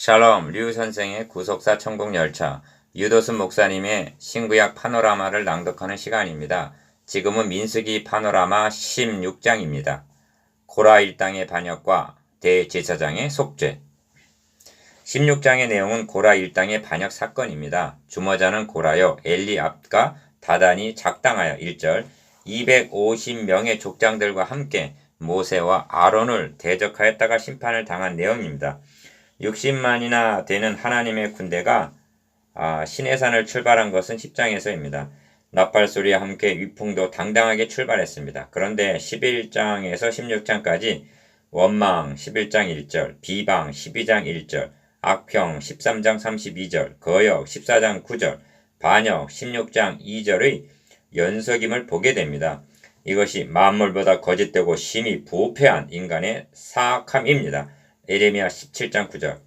샬롬, 류 선생의 구속사 천국열차, 유도순 목사님의 신구약 파노라마를 낭독하는 시간입니다. 지금은 민수기 파노라마 16장입니다. 고라 일당의 반역과 대제사장의 속죄. 16장의 내용은 고라 일당의 반역 사건입니다. 주모자는 고라여 엘리압과 다단이 작당하여 1절 250명의 족장들과 함께 모세와 아론을 대적하였다가 심판을 당한 내용입니다. 60만이나 되는 하나님의 군대가 시내산을 출발한 것은 10장에서입니다. 나팔소리와 함께 위풍도 당당하게 출발했습니다. 그런데 11장에서 16장까지 원망 11장 1절, 비방 12장 1절, 악평 13장 32절, 거역 14장 9절, 반역 16장 2절의 연속임을 보게 됩니다. 이것이 만물보다 거짓되고 심히 부패한 인간의 사악함입니다. 예레미야 17장 9절.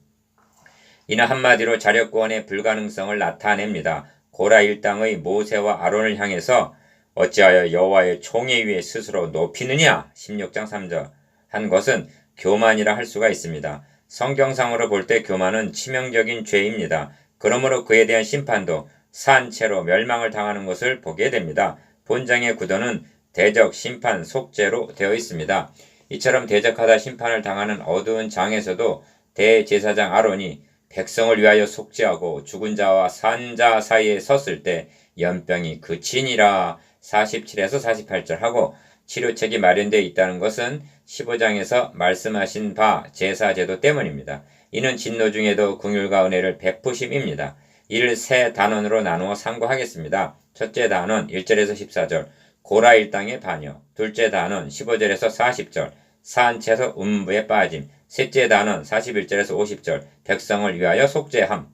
이는 한마디로 자력구원의 불가능성을 나타냅니다. 고라 일당의 모세와 아론을 향해서 어찌하여 여호와의 총회 위에 스스로 높이느냐 16장 3절 한 것은 교만이라 할 수가 있습니다. 성경상으로 볼 때 교만은 치명적인 죄입니다. 그러므로 그에 대한 심판도 산채로 멸망을 당하는 것을 보게 됩니다. 본장의 구도는 대적, 심판, 속죄로 되어 있습니다. 이처럼 대적하다 심판을 당하는 어두운 장에서도 대제사장 아론이 백성을 위하여 속죄하고 죽은 자와 산 자 사이에 섰을 때 연병이 그치니라 47에서 48절 하고 치료책이 마련되어 있다는 것은 15장에서 말씀하신 바 제사제도 때문입니다. 이는 진노 중에도 긍휼과 은혜를 베푸심입니다. 이를 세 단원으로 나누어 상고하겠습니다. 첫째 단원 1절에서 14절 고라 일당의 반역, 둘째 단원 15절에서 40절 산채에서 음부에 빠짐, 셋째 단원 41절에서 50절 백성을 위하여 속죄함.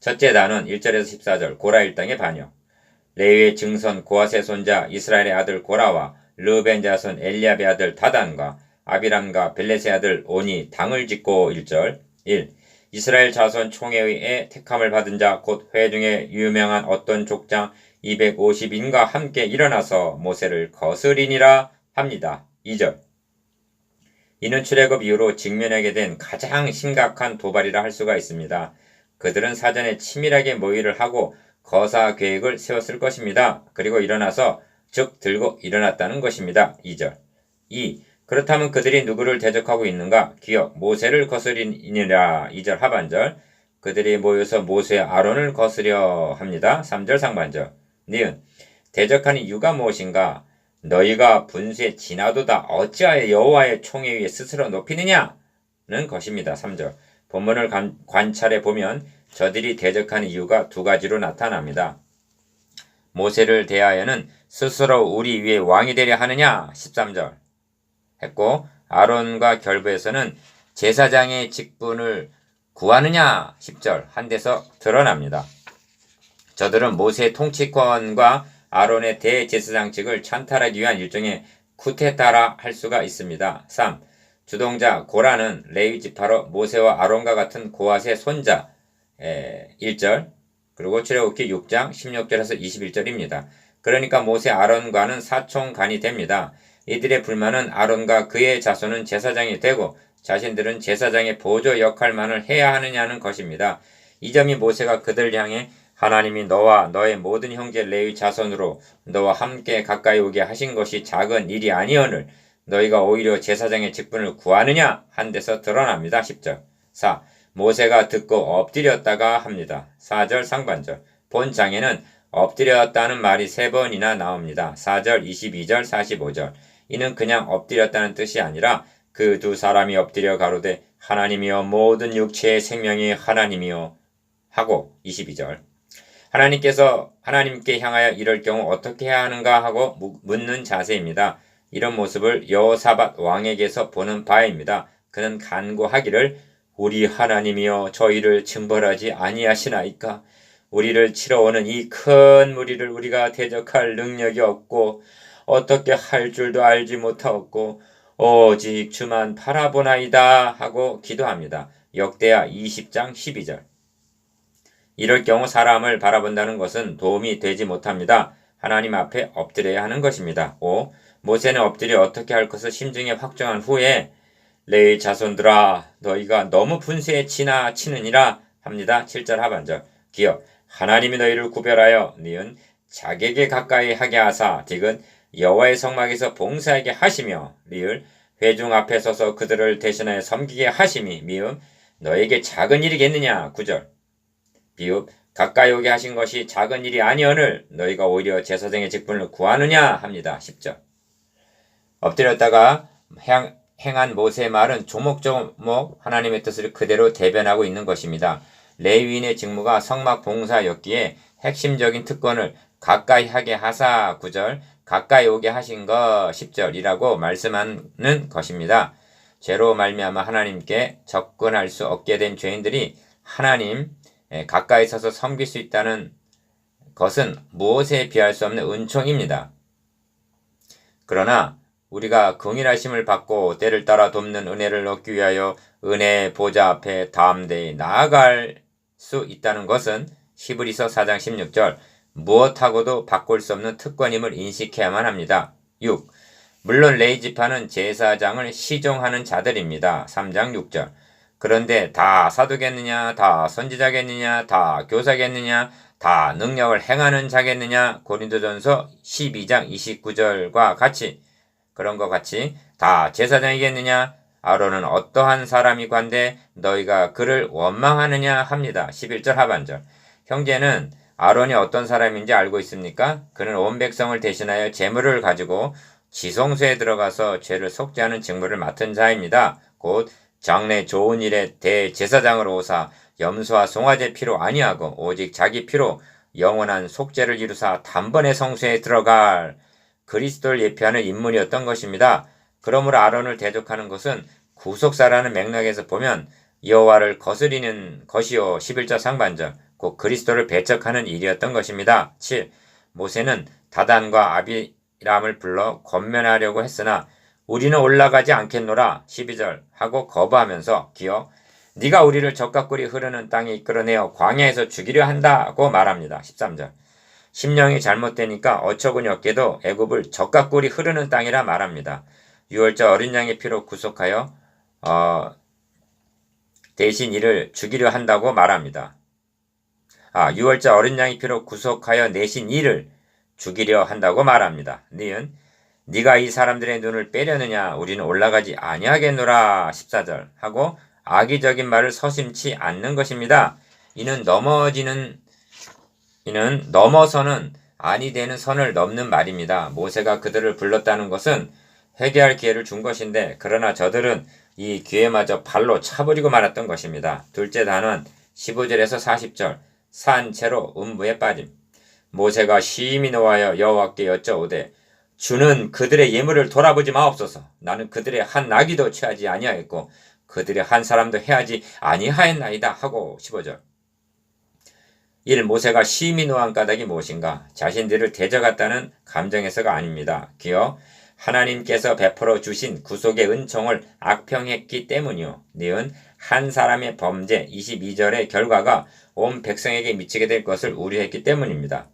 첫째 단원 1절에서 14절 고라 일당의 반역, 레위의 증손 고아세 손자 이스라엘의 아들 고라와 르벤 자손 엘리압의 아들 다단과 아비람과 벨렛의 아들 온이 당을 짓고 1절 1. 이스라엘 자손 총회의 택함을 받은 자 곧 회중에 유명한 어떤 족장 250인과 함께 일어나서 모세를 거스리니라 합니다. 2절. 이는 출애굽 이후로 직면하게 된 가장 심각한 도발이라 할 수가 있습니다. 그들은 사전에 치밀하게 모의를 하고 거사 계획을 세웠을 것입니다. 그리고 일어나서 즉 들고 일어났다는 것입니다. 2절. 2. 그렇다면 그들이 누구를 대적하고 있는가? 기억 모세를 거스리니라 2절 하반절. 그들이 모여서 모세와 아론을 거스려 합니다. 3절 상반절. 니은 대적하는 이유가 무엇인가? 너희가 분수에 지나도다 어찌하여 여호와의 총회 위에 스스로 높이느냐는 것입니다. 3절. 본문을 관찰해 보면 저들이 대적하는 이유가 두 가지로 나타납니다. 모세를 대하여는 스스로 우리 위에 왕이 되려 하느냐 13절 했고 아론과 결부에서는 제사장의 직분을 구하느냐 10절 한 데서 드러납니다. 저들은 모세의 통치권과 아론의 대제사장직을 찬탈하기 위한 일종의 쿠데타라 할 수가 있습니다. 3. 주동자 고라는 레위 지파로 모세와 아론과 같은 고핫의 손자 1절 그리고 출애굽기 6장 16절에서 21절입니다. 그러니까 모세 아론과는 사촌간이 됩니다. 이들의 불만은 아론과 그의 자손은 제사장이 되고 자신들은 제사장의 보조 역할만을 해야 하느냐는 것입니다. 이 점이 모세가 그들을 향해 하나님이 너와 너의 모든 형제 레위 자손으로 너와 함께 가까이 오게 하신 것이 작은 일이 아니오늘 너희가 오히려 제사장의 직분을 구하느냐 한 데서 드러납니다. 10절. 4. 모세가 듣고 엎드렸다가 합니다. 4절 상반절. 본 장에는 엎드렸다는 말이 3번이나 나옵니다. 4절, 22절, 45절. 이는 그냥 엎드렸다는 뜻이 아니라 그 두 사람이 엎드려 가로되 하나님이여 모든 육체의 생명이 하나님이여 하고 22절. 하나님께 향하여 이럴 경우 어떻게 해야 하는가 하고 묻는 자세입니다. 이런 모습을 여호사밧 왕에게서 보는 바입니다. 그는 간구하기를 우리 하나님이여 저희를 징벌하지 아니하시나이까? 우리를 치러 오는 이 큰 무리를 우리가 대적할 능력이 없고 어떻게 할 줄도 알지 못하였고 오직 주만 바라보나이다 하고 기도합니다. 역대하 20장 12절. 이럴 경우 사람을 바라본다는 것은 도움이 되지 못합니다. 하나님 앞에 엎드려야 하는 것입니다. 5. 모세는 엎드려 어떻게 할 것을 심중에 확정한 후에 레위 자손들아 너희가 너무 분수에 지나치느니라 합니다. 7절 하반절. 기억 하나님이 너희를 구별하여 니은 자객에 가까이 하게 하사 디귿 여호와의 성막에서 봉사하게 하시며 리을 회중 앞에 서서 그들을 대신하여 섬기게 하심이 미음 너에게 작은 일이겠느냐 9절. 비읍 가까이 오게 하신 것이 작은 일이 아니언을 너희가 오히려 제사장의 직분을 구하느냐 합니다. 10절. 엎드렸다가 행한 모세의 말은 조목조목 하나님의 뜻을 그대로 대변하고 있는 것입니다. 레위인의 직무가 성막 봉사였기에 핵심적인 특권을 가까이 하게 하사 9절, 가까이 오게 하신 것 10절이라고 말씀하는 것입니다. 죄로 말미암아 하나님께 접근할 수 없게 된 죄인들이 하나님 가까이 서서 섬길 수 있다는 것은 무엇에 비할 수 없는 은총입니다. 그러나 우리가 긍휼하심을 받고 때를 따라 돕는 은혜를 얻기 위하여 은혜의 보좌 앞에 담대히 나아갈 수 있다는 것은 히브리서 4장 16절 무엇하고도 바꿀 수 없는 특권임을 인식해야만 합니다. 6. 물론 레위 지파는 제사장을 시종하는 자들입니다. 3장 6절. 그런데 다 사도겠느냐, 다 선지자겠느냐, 다 교사겠느냐, 다 능력을 행하는 자겠느냐, 고린도전서 12장 29절과 같이 그런 것 같이 다 제사장이겠느냐, 아론은 어떠한 사람이 관대 너희가 그를 원망하느냐 합니다. 11절 하반절. 형제는 아론이 어떤 사람인지 알고 있습니까? 그는 온 백성을 대신하여 제물을 가지고 지성소에 들어가서 죄를 속죄하는 직무를 맡은 자입니다. 곧 장래 좋은 일에 대제사장으로 오사 염소와 송아지 피로 아니하고 오직 자기 피로 영원한 속죄를 이루사 단번에 성소에 들어갈 그리스도를 예표하는 인물이었던 것입니다. 그러므로 아론을 대적하는 것은 구속사라는 맥락에서 보면 여호와를 거스리는 것이요 11절 상반절 곧 그리스도를 배척하는 일이었던 것입니다. 7. 모세는 다단과 아비람을 불러 권면하려고 했으나 우리는 올라가지 않겠노라 12절 하고 거부하면서 기어 네가 우리를 젖과 꿀이 흐르는 땅에 이끌어내어 광야에서 죽이려 한다고 말합니다. 13절. 심령이 잘못되니까 어처구니 없게도 애굽을 젖과 꿀이 흐르는 땅이라 말합니다. 유월절 어린 양의 피로 구속하여 대신 이를 죽이려 한다고 말합니다. 유월절 어린 양의 피로 구속하여 내신 이를 죽이려 한다고 말합니다. 니은 네가 이 사람들의 눈을 빼려느냐 우리는 올라가지 아니하겠노라 14절 하고 악의적인 말을 서심치 않는 것입니다. 이는 넘어서는 아니 되는 선을 넘는 말입니다. 모세가 그들을 불렀다는 것은 회개할 기회를 준 것인데 그러나 저들은 이 기회마저 발로 차버리고 말았던 것입니다. 둘째 단원 15절에서 40절 산 채로 음부에 빠짐. 모세가 심히 노하여 여호와께 여쭤오되 주는 그들의 예물을 돌아보지 마옵소서. 나는 그들의 한 나귀도 취하지 아니하였고 그들의 한 사람도 해하지 아니하였나이다 하고 15절. 1. 모세가 심히 노한 까닭이 무엇인가? 자신들을 대적했다는 감정에서가 아닙니다. 기어 하나님께서 베풀어 주신 구속의 은총을 악평했기 때문이요. 니은 한 사람의 범죄 22절의 결과가 온 백성에게 미치게 될 것을 우려했기 때문입니다.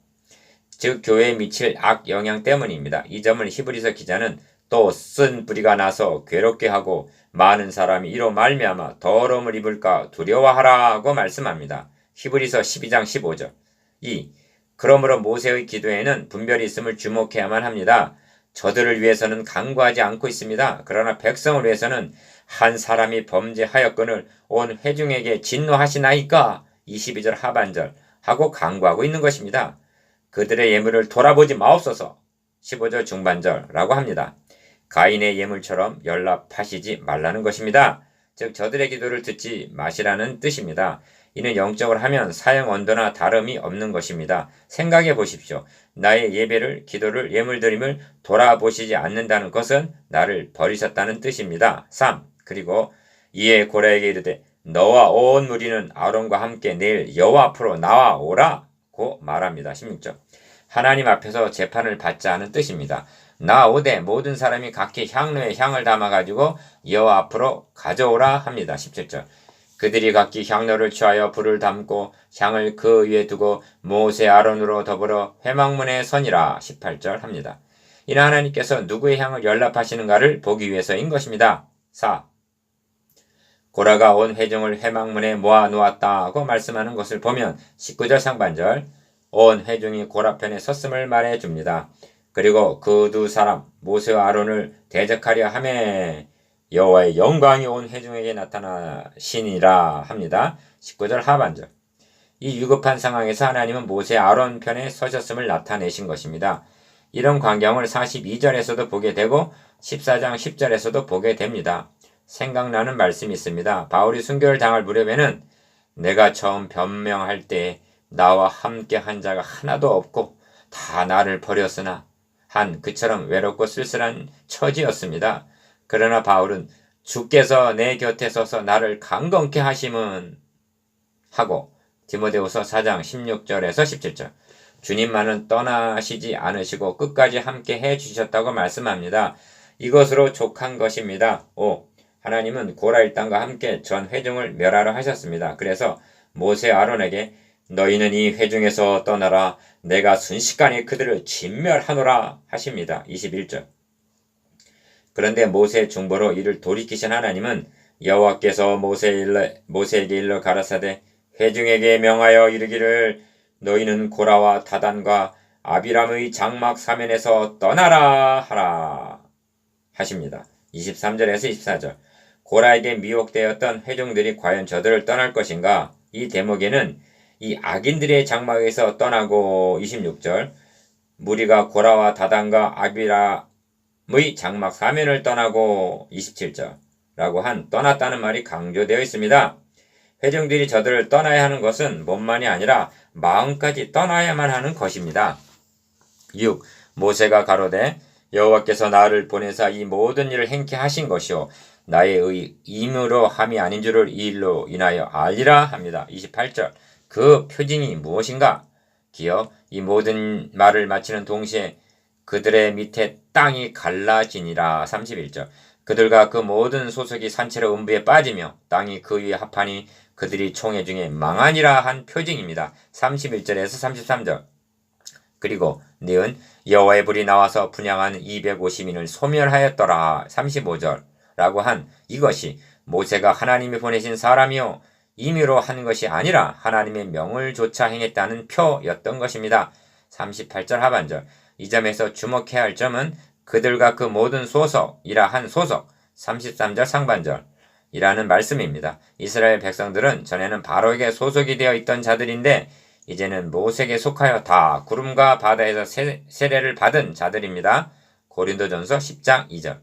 즉 교회에 미칠 악 영향 때문입니다. 이 점을 히브리서 기자는 또 쓴 뿌리가 나서 괴롭게 하고 많은 사람이 이로 말미암아 더러움을 입을까 두려워하라고 말씀합니다. 히브리서 12장 15절. 2. 그러므로 모세의 기도에는 분별이 있음을 주목해야만 합니다. 저들을 위해서는 간구하지 않고 있습니다. 그러나 백성을 위해서는 한 사람이 범죄하였거늘 온 회중에게 진노하시나이까 22절 하반절 하고 간구하고 있는 것입니다. 그들의 예물을 돌아보지 마옵소서 15절 중반절라고 합니다. 가인의 예물처럼 연락하시지 말라는 것입니다. 즉 저들의 기도를 듣지 마시라는 뜻입니다. 이는 영적으로 하면 사형 언도나 다름이 없는 것입니다. 생각해 보십시오. 나의 예배를, 기도를, 예물드림을 돌아보시지 않는다는 것은 나를 버리셨다는 뜻입니다. 3. 그리고 이에 고라에게 이르되 너와 온 무리는 아론과 함께 내일 여호와 앞으로 나와오라고 말합니다. 16절. 하나님 앞에서 재판을 받자 하는 뜻입니다. 나오되 모든 사람이 각기 향로에 향을 담아가지고 여호와 앞으로 가져오라 합니다. 17절. 그들이 각기 향로를 취하여 불을 담고 향을 그 위에 두고 모세 아론으로 더불어 회막문에 서니라 18절 합니다. 이는 하나님께서 누구의 향을 연락하시는가를 보기 위해서인 것입니다. 4. 고라가 온 회중을 회막문에 모아 놓았다고 말씀하는 것을 보면 19절 상반절 온 회중이 고라 편에 섰음을 말해 줍니다. 그리고 그 두 사람 모세와 아론을 대적하려 하매 여호와의 영광이 온 회중에게 나타나시니라 합니다. 19절 하반절. 이 위급한 상황에서 하나님은 모세 아론 편에 서셨음을 나타내신 것입니다. 이런 광경을 42절에서도 보게 되고 14장 10절에서도 보게 됩니다. 생각나는 말씀이 있습니다. 바울이 순교를 당할 무렵에는 내가 처음 변명할 때 나와 함께 한 자가 하나도 없고 다 나를 버렸으나 한 그처럼 외롭고 쓸쓸한 처지였습니다. 그러나 바울은 주께서 내 곁에 서서 나를 강건케 하심은 하고 디모데후서 4장 16절에서 17절 주님만은 떠나시지 않으시고 끝까지 함께 해주셨다고 말씀합니다. 이것으로 족한 것입니다. 5. 하나님은 고라 일당과 함께 전 회중을 멸하려 하셨습니다. 그래서 모세 아론에게 너희는 이 회중에서 떠나라 내가 순식간에 그들을 진멸하노라 하십니다. 21절. 그런데 모세의 중보로 이를 돌이키신 하나님은 여호와께서 모세에게 일러 가라사대 회중에게 명하여 이르기를 너희는 고라와 다단과 아비람의 장막 사면에서 떠나라 하라 하십니다. 23절에서 24절. 고라에게 미혹되었던 회중들이 과연 저들을 떠날 것인가? 이 대목에는 이 악인들의 장막에서 떠나고 26절 무리가 고라와 다단과 아비람의 장막 사면을 떠나고 27절 라고 한 떠났다는 말이 강조되어 있습니다. 회중들이 저들을 떠나야 하는 것은 몸만이 아니라 마음까지 떠나야만 하는 것입니다. 6. 모세가 가로되 여호와께서 나를 보내사 이 모든 일을 행케 하신 것이요 나의 임으로 함이 아닌 줄을 이 일로 인하여 알리라 합니다. 28절. 그 표징이 무엇인가? 기어 이 모든 말을 마치는 동시에 그들의 밑에 땅이 갈라지니라. 31절. 그들과 그 모든 소속이 산채로 음부에 빠지며 땅이 그 위에 합하니 그들이 총회 중에 망하니라 한 표징입니다. 31절에서 33절. 그리고 니은 여호와의 불이 나와서 분향한 250인을 소멸하였더라. 35절 라고 한 이것이 모세가 하나님이 보내신 사람이요 임의로 한 것이 아니라 하나님의 명을 조차 행했다는 표였던 것입니다. 38절 하반절. 이 점에서 주목해야 할 점은 그들과 그 모든 소속이라 한 소속 33절 상반절 이라는 말씀입니다. 이스라엘 백성들은 전에는 바로에게 소속이 되어 있던 자들인데 이제는 모세에게 속하여 다 구름과 바다에서 세례를 받은 자들입니다. 고린도전서 10장 2절.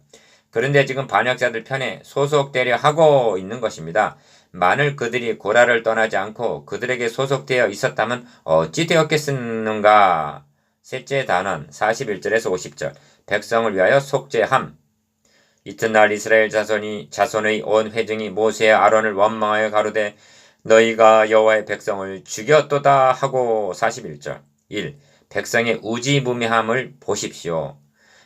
그런데 지금 반역자들 편에 소속되려 하고 있는 것입니다. 만일 그들이 고라를 떠나지 않고 그들에게 소속되어 있었다면 어찌 되었겠는가? 셋째 단원 41절에서 50절. 백성을 위하여 속죄함. 이튿날 이스라엘 자손의 온 회중이 모세와 아론을 원망하여 가로되 너희가 여호와의 백성을 죽였도다 하고 41절. 1. 백성의 우지무미함을 보십시오.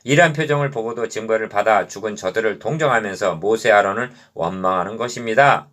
이러한 표정을 보고도 증거를 받아 죽은 저들을 동정하면서 모세 아론을 원망하는 것입니다.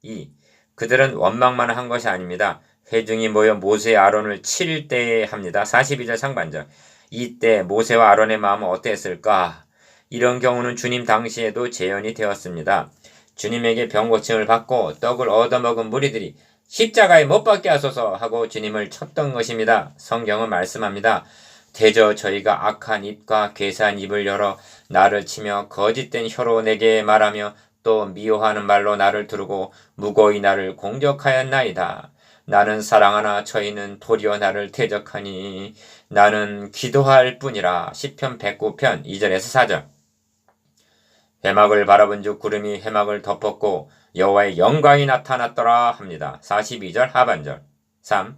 2. 그들은 원망만 한 것이 아닙니다. 회중이 모여 모세 아론을 칠 때에 합니다. 42절 상반절. 이때 모세와 아론의 마음은 어땠을까? 이런 경우는 주님 당시에도 재현이 되었습니다. 주님에게 병고침을 받고 떡을 얻어먹은 무리들이 십자가에 못 박게 하소서 하고 주님을 쳤던 것입니다. 성경은 말씀합니다. 대저 저희가 악한 입과 괴사한 입을 열어 나를 치며 거짓된 혀로 내게 말하며 또 미워하는 말로 나를 두르고 무고히 나를 공격하였나이다. 나는 사랑하나 저희는 도리어 나를 대적하니 나는 기도할 뿐이라. 시편 109편 2절에서 4절. 회막을 바라본 즉 구름이 회막을 덮었고 여호와의 영광이 나타났더라 합니다. 42절 하반절. 3.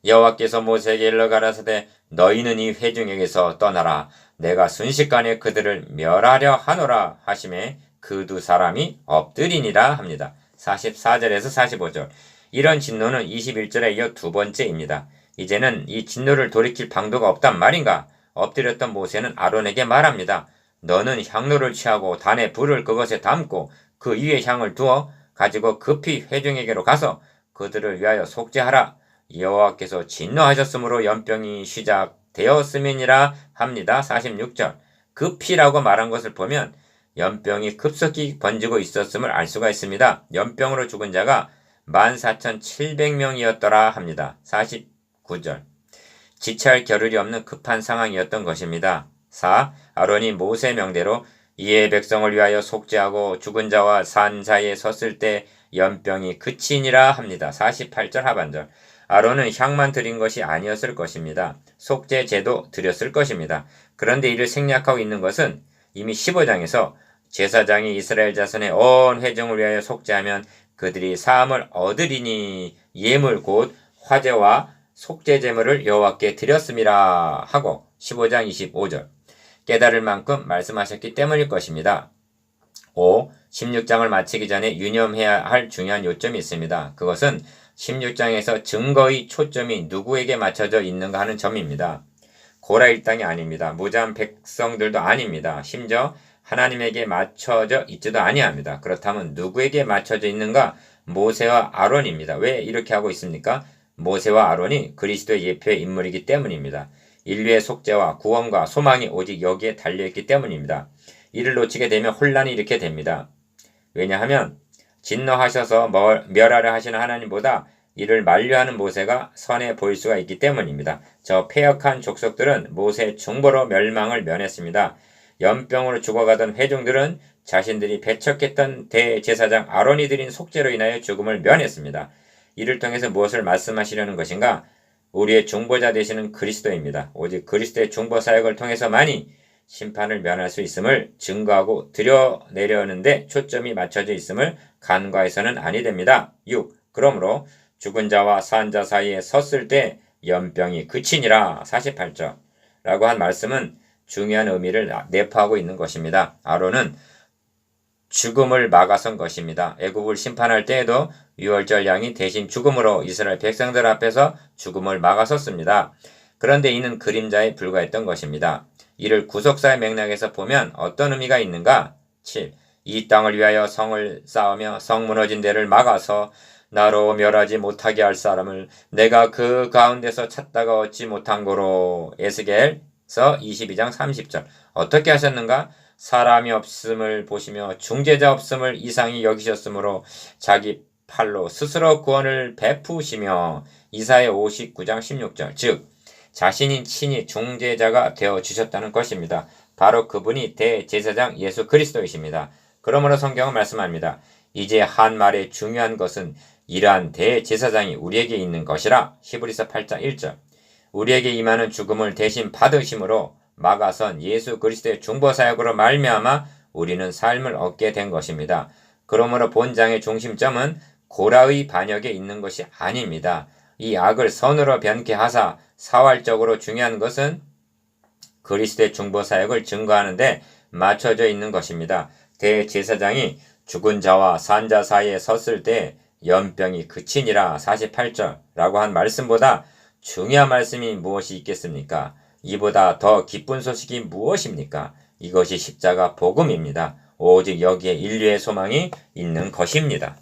여호와께서 모세에게 일러 가라사대 너희는 이 회중에게서 떠나라. 내가 순식간에 그들을 멸하려 하노라 하심에 그 두 사람이 엎드리니라 합니다. 44절에서 45절. 이런 진노는 21절에 이어 두 번째입니다. 이제는 이 진노를 돌이킬 방도가 없단 말인가? 엎드렸던 모세는 아론에게 말합니다. 너는 향로를 취하고 단에 불을 그것에 담고 그 위에 향을 두어 가지고 급히 회중에게로 가서 그들을 위하여 속죄하라. 여호와께서 진노하셨으므로 연병이 시작되었음이니라 합니다. 46절. 급히라고 말한 것을 보면 연병이 급속히 번지고 있었음을 알 수가 있습니다. 연병으로 죽은 자가 14,700명이었더라 합니다. 49절. 지체할 겨를이 없는 급한 상황이었던 것입니다. 4. 아론이 모세 명대로 이에 백성을 위하여 속죄하고 죽은 자와 산 사이에 섰을 때 연병이 그치니라 합니다. 48절 하반절. 아론은 향만 드린 것이 아니었을 것입니다. 속죄 제도 드렸을 것입니다. 그런데 이를 생략하고 있는 것은 이미 15장에서 제사장이 이스라엘 자손의 온 회중을 위하여 속죄하면 그들이 사함을 얻으리니 예물 곧 화제와 속죄 제물을 여호와께 드렸음이라 하고 15장 25절. 깨달을 만큼 말씀하셨기 때문일 것입니다. 5. 16장을 마치기 전에 유념해야 할 중요한 요점이 있습니다. 그것은 16장에서 증거의 초점이 누구에게 맞춰져 있는가 하는 점입니다. 고라 일당이 아닙니다. 무자한 백성들도 아닙니다. 심지어 하나님에게 맞춰져 있지도 아니합니다. 그렇다면 누구에게 맞춰져 있는가? 모세와 아론입니다. 왜 이렇게 하고 있습니까? 모세와 아론이 그리스도의 예표의 인물이기 때문입니다. 인류의 속죄와 구원과 소망이 오직 여기에 달려있기 때문입니다. 이를 놓치게 되면 혼란이 이렇게 됩니다. 왜냐하면 진노하셔서 멸하려 하시는 하나님보다 이를 만류하는 모세가 선해 보일 수가 있기 때문입니다. 저 패역한 족속들은 모세의 중보로 멸망을 면했습니다. 연병으로 죽어가던 회중들은 자신들이 배척했던 대제사장 아론이 드린 속죄로 인하여 죽음을 면했습니다. 이를 통해서 무엇을 말씀하시려는 것인가? 우리의 중보자 되시는 그리스도입니다. 오직 그리스도의 중보 사역을 통해서만이 심판을 면할 수 있음을 증거하고 드러내려는데 초점이 맞춰져 있음을 간과해서는 아니 됩니다. 6. 그러므로 죽은 자와 산 자 사이에 섰을 때 연병이 그치니라 48절 라고 한 말씀은 중요한 의미를 내포하고 있는 것입니다. 아론은 죽음을 막아선 것입니다. 애굽을 심판할 때에도 유월절 양이 대신 죽음으로 이스라엘 백성들 앞에서 죽음을 막아섰습니다. 그런데 이는 그림자에 불과했던 것입니다. 이를 구속사의 맥락에서 보면 어떤 의미가 있는가? 7. 이 땅을 위하여 성을 쌓으며 성 무너진 데를 막아서 나로 멸하지 못하게 할 사람을 내가 그 가운데서 찾다가 얻지 못한 거로. 에스겔서 22장 30절. 어떻게 하셨는가? 사람이 없음을 보시며 중재자 없음을 이상히 여기셨으므로 자기 팔로 스스로 구원을 베푸시며. 이사야 59장 16절. 즉 자신이 친히 중재자가 되어 주셨다는 것입니다. 바로 그분이 대제사장 예수 그리스도이십니다. 그러므로 성경은 말씀합니다. 이제 한 말의 중요한 것은 이러한 대제사장이 우리에게 있는 것이라. 히브리서 8장 1절. 우리에게 임하는 죽음을 대신 받으심으로 막아선 예수 그리스도의 중보사역으로 말미암아 우리는 삶을 얻게 된 것입니다. 그러므로 본장의 중심점은 고라의 반역에 있는 것이 아닙니다. 이 악을 선으로 변케 하사 사활적으로 중요한 것은 그리스도의 중보사역을 증거하는데 맞춰져 있는 것입니다. 대제사장이 죽은 자와 산 자 사이에 섰을 때 연병이 그치니라 48절 라고 한 말씀보다 중요한 말씀이 무엇이 있겠습니까? 이보다 더 기쁜 소식이 무엇입니까? 이것이 십자가 복음입니다. 오직 여기에 인류의 소망이 있는 것입니다.